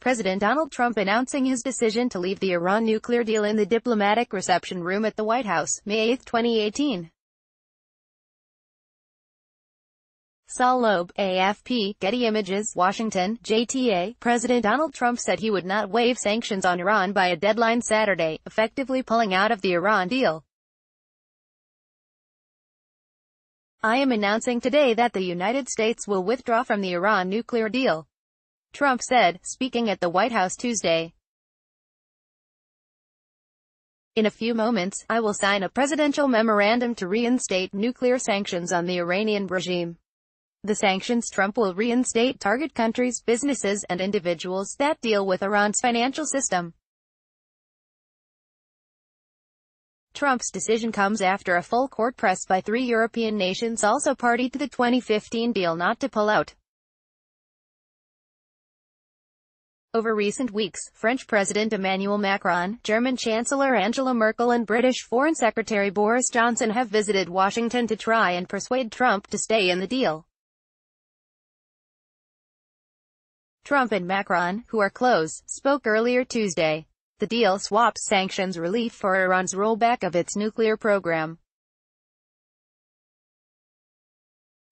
President Donald Trump announcing his decision to leave the Iran nuclear deal in the diplomatic reception room at the White House, May 8, 2018. Saul Loeb, AFP, Getty Images, Washington, JTA. President Donald Trump said he would not waive sanctions on Iran by a deadline Saturday, effectively pulling out of the Iran deal. "I am announcing today that the United States will withdraw from the Iran nuclear deal," Trump said, speaking at the White House Tuesday. "In a few moments, I will sign a presidential memorandum to reinstate nuclear sanctions on the Iranian regime. The sanctions Trump will reinstate target countries, businesses, and individuals that deal with Iran's financial system." Trump's decision comes after a full court press by 3 European nations also party to the 2015 deal not to pull out. Over recent weeks, French President Emmanuel Macron, German Chancellor Angela Merkel and British Foreign Secretary Boris Johnson have visited Washington to try and persuade Trump to stay in the deal. Trump and Macron, who are close, spoke earlier Tuesday. The deal swaps sanctions relief for Iran's rollback of its nuclear program.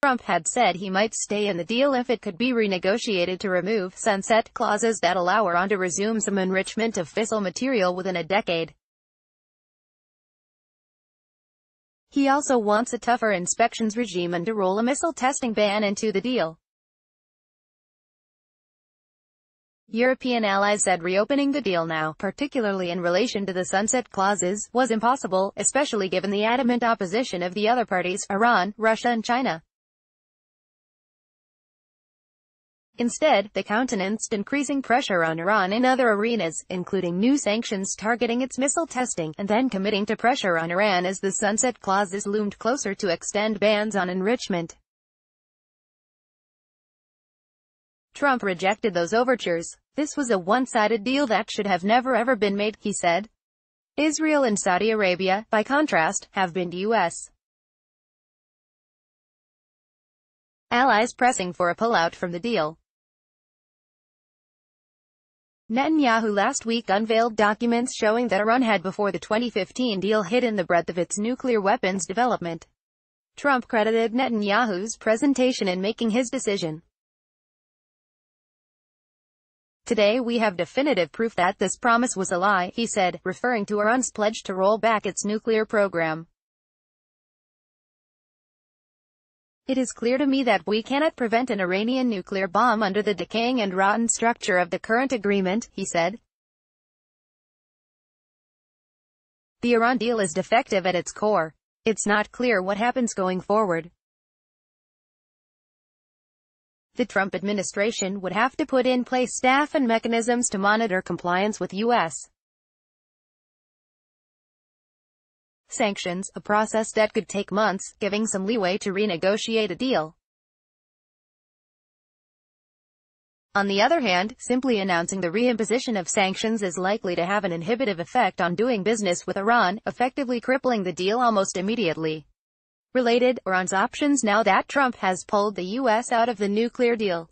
Trump had said he might stay in the deal if it could be renegotiated to remove sunset clauses that allow Iran to resume some enrichment of fissile material within a decade. He also wants a tougher inspections regime and to roll a missile testing ban into the deal. European allies said reopening the deal now, particularly in relation to the sunset clauses, was impossible, especially given the adamant opposition of the other parties, Iran, Russia and China. Instead, they countenanced increasing pressure on Iran in other arenas, including new sanctions targeting its missile testing, and then committing to pressure on Iran as the sunset clauses loomed closer to extend bans on enrichment. Trump rejected those overtures. "This was a one-sided deal that should have never ever been made," he said. Israel and Saudi Arabia, by contrast, have been U.S. allies pressing for a pullout from the deal. Netanyahu last week unveiled documents showing that Iran had before the 2015 deal hidden the breadth of its nuclear weapons development. Trump credited Netanyahu's presentation in making his decision. "Today we have definitive proof that this promise was a lie," he said, referring to Iran's pledge to roll back its nuclear program. "It is clear to me that we cannot prevent an Iranian nuclear bomb under the decaying and rotten structure of the current agreement," he said. "The Iran deal is defective at its core. It's not clear what happens going forward. The Trump administration would have to put in place staff and mechanisms to monitor compliance with U.S. sanctions, a process that could take months, giving some leeway to renegotiate a deal. On the other hand, simply announcing the reimposition of sanctions is likely to have an inhibitive effect on doing business with Iran, effectively crippling the deal almost immediately." Related, Iran's options now that Trump has pulled the U.S. out of the nuclear deal.